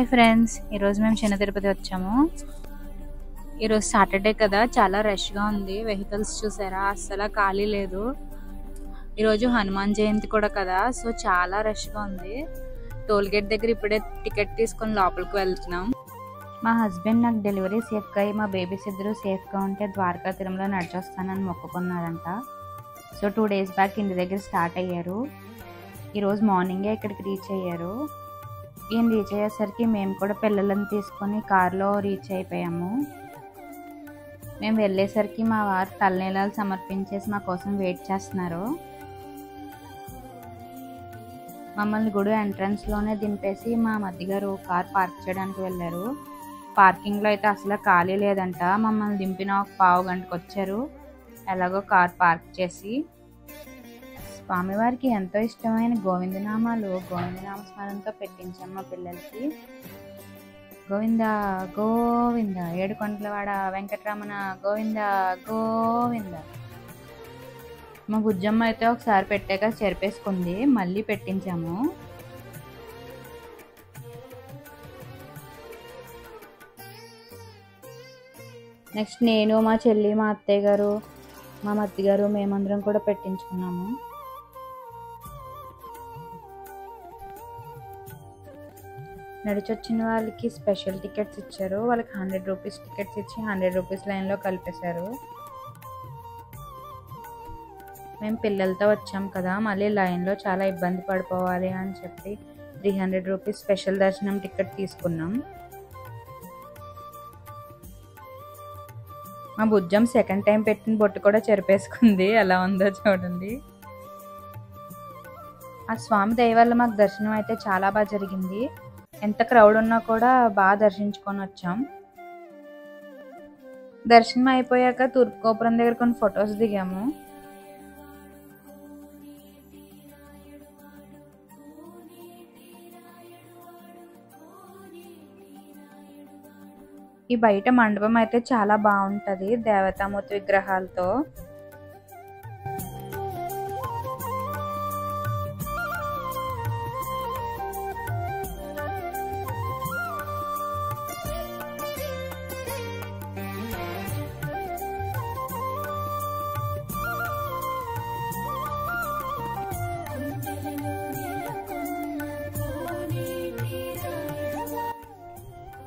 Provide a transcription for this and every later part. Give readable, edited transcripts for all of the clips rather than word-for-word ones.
Hi friends, ఈరోజు మేము చిన్న తిరుపతి వచ్చాము. ఈరోజు సాటర్డే కదా, చాలా రష్గా ఉంది. వెహికల్స్ చూసారా, అస్సలు ఖాళీ లేదు. ఈరోజు హనుమాన్ జయంతి కూడా కదా, సో చాలా రష్గా ఉంది. టోల్ గేట్ దగ్గర ఇప్పుడే టికెట్ తీసుకొని లోపలికి వెళ్తున్నాం. మా హస్బెండ్ నాకు డెలివరీ సేఫ్గా అయ్యి మా బేబీస్ ఇద్దరు సేఫ్గా ఉంటే ద్వారకా తిరుమల నడిచొస్తానని మొక్కుకున్నారంట. సో 2 days బ్యాక్ ఇంటి దగ్గర స్టార్ట్ అయ్యారు. ఈరోజు మార్నింగే ఇక్కడికి రీచ్ అయ్యారు. ఈయన రీచ్ అయ్యేసరికి మేము కూడా పిల్లలను తీసుకొని కార్లో రీచ్ అయిపోయాము. మేము వెళ్ళేసరికి మా వారు తలనీలాలు సమర్పించేసి మా కోసం వెయిట్ చేస్తున్నారు. మమ్మల్ని గుడి ఎంట్రన్స్లోనే దింపేసి మా మధ్యగారు కార్ పార్క్ చేయడానికి వెళ్ళారు. పార్కింగ్లో అయితే అసలు ఖాళీ లేదంట. మమ్మల్ని దింపిన ఒక 1/2 గంటకు వచ్చారు. ఎలాగో కార్ పార్క్ చేసి స్వామివారికి ఎంతో ఇష్టమైన గోవిందనామాలు గోవిందనామ స్మరణతో పెట్టించాం మా పిల్లలకి. గోవింద గోవింద ఏడుకొండలవాడ వెంకటరమణ గోవింద గోవింద. మా బుజ్జమ్మ అయితే ఒకసారి పెట్టాక చెరిపేసుకుంది, మళ్ళీ పెట్టించాము. నెక్స్ట్ నేను, మా చెల్లి, మా అత్తయ్య గారు, మా మత్తి గారు మేమందరం కూడా పెట్టించుకున్నాము. నడిచొచ్చిన వాళ్ళకి స్పెషల్ టికెట్స్ ఇచ్చారు. వాళ్ళకి 100 రూపీస్ టికెట్స్ ఇచ్చి 100 రూపీస్ లైన్లో కలిపేశారు. మేము పిల్లలతో వచ్చాం కదా, మళ్ళీ లైన్లో చాలా ఇబ్బంది పడిపోవాలి అని చెప్పి 300 రూపీస్ స్పెషల్ దర్శనం టికెట్ తీసుకున్నాం. మా బుజ్జం సెకండ్ టైం పెట్టిన బొట్టు కూడా చెరిపేసుకుంది. ఎలా ఉందో చూడండి. ఆ స్వామి దయ వల్ల మాకు దర్శనం అయితే చాలా బాగా జరిగింది. ఎంత క్రౌడ్ ఉన్నా కూడా బాగా దర్శించుకొని వచ్చాం. దర్శనం అయిపోయాక తూర్పు గోపురం దగ్గర కొన్ని ఫొటోస్ దిగాము. ఈ బయట మండపం అయితే చాలా బాగుంటది, దేవతామూర్తి విగ్రహాలతో.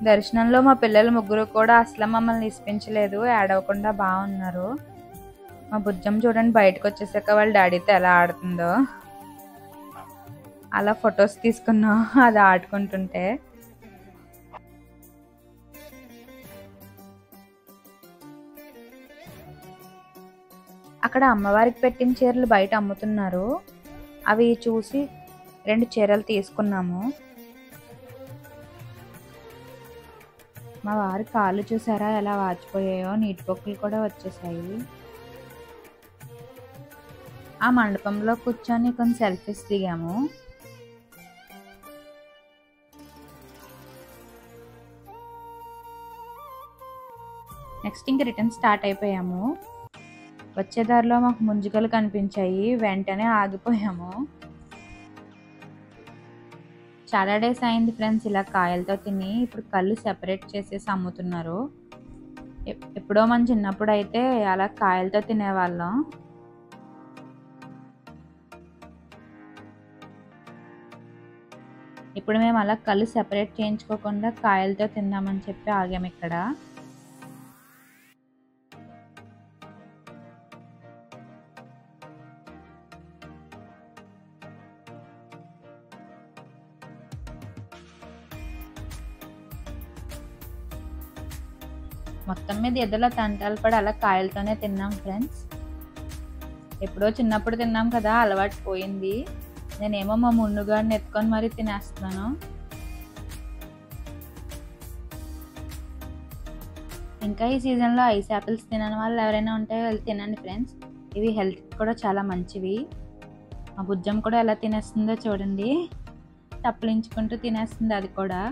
దర్శనంలో మా పిల్లలు ముగ్గురు కూడా అసలు మమ్మల్ని ఇప్పించలేదు, ఏడవకుండా బాగున్నారు. మా బుజ్జం చూడండి, బయటకు వచ్చేసాక వాళ్ళ డాడీతో ఎలా ఆడుతుందో. అలా ఫొటోస్ తీసుకున్నాం అది ఆడుకుంటుంటే. అక్కడ అమ్మవారికి పెట్టిన చీరలు బయట అమ్ముతున్నారు. అవి చూసి 2 చీరలు తీసుకున్నాము. మా వారి కాళ్ళు చూసారా ఎలా వాచిపోయాయో, నీటి పొక్కులు కూడా వచ్చేసాయి. ఆ మండపంలో కూర్చొని కొన్ని సెల్ఫీస్ దిగాము. నెక్స్ట్ ఇంక రిటర్న్ స్టార్ట్ అయిపోయాము. వచ్చేదారిలో మాకు ముంజుకలు కనిపించాయి, వెంటనే ఆగిపోయాము. చాలా డేస్ అయింది ఫ్రెండ్స్ ఇలా కాయలతో తిని. ఇప్పుడు కళ్ళు సెపరేట్ చేసేసి అమ్ముతున్నారు. ఎప్పుడో మన చిన్నప్పుడు అయితే అలా కాయలతో తినేవాళ్ళం. ఇప్పుడు మేము అలా కళ్ళు సెపరేట్ చేయించుకోకుండా కాయలతో తిందామని చెప్పి ఆగాము ఇక్కడ. మొత్తం మీద ఎదలో తంటాలు పడి అలా కాయలతోనే తిన్నాం ఫ్రెండ్స్. ఎప్పుడో చిన్నప్పుడు తిన్నాం కదా, అలవాటు పోయింది. నేనేమో మా మున్నుగాడిని ఎత్తుకొని మరీ తినేస్తున్నాను. ఇంకా ఈ సీజన్లో ఐస్ యాపిల్స్ తినని వాళ్ళు ఎవరైనా ఉంటే వెళ్ళి తినండి ఫ్రెండ్స్. ఇవి హెల్త్కి కూడా చాలా మంచివి. మా బుజ్జం కూడా ఎలా తినేస్తుందో చూడండి, తప్పలించుకుంటూ తినేస్తుంది అది కూడా.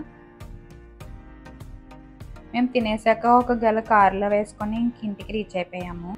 మేము తినేసాక ఒక గెల కారులో వేసుకొని ఇంటికి రీచ్ అయిపోయాము.